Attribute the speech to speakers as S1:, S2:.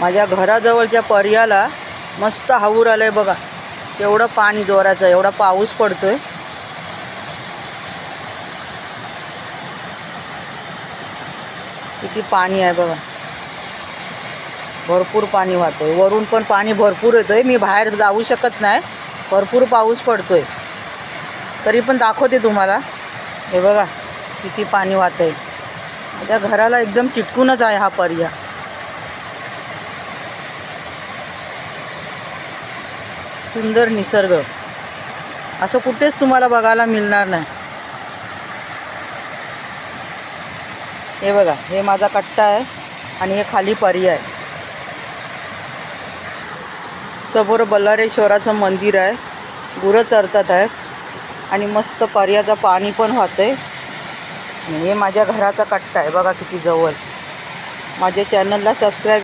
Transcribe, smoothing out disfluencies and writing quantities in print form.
S1: माझ्या घराजवळच्या पर्याला मस्त हावूर आलंय बघा. एवढं पाणी जोराचं, एवढा पाऊस पडतोय. किती पाणी आहे बघा, भरपूर पाणी वाहतंय. वरून पण पाणी भरपूर येतंय. मी बाहेर जाऊ शकत नाही, भरपूर पाऊस पडतोय. तरी पण दाखवते तुम्हाला. हे बघा किती पाणी वाहतंय. माझ्या घराला एकदम चिटकूनच आहे हा पर्या. सुंदर निसर्ग असं कुठेच तुम्हाला बघायला मिळणार नाही. हे बघा, हे माझा कट्टा आहे आणि हे खाली पर्या आहे. समोर बल्लारेश्वराचं मंदिर आहे. गुरं चरतात आहेत आणि मस्त पर्याचं पाणी पण वाहतंय. हे माझ्या घराचा कट्टा आहे बघा किती जवळ. माझ्या चॅनलला सबस्क्राईब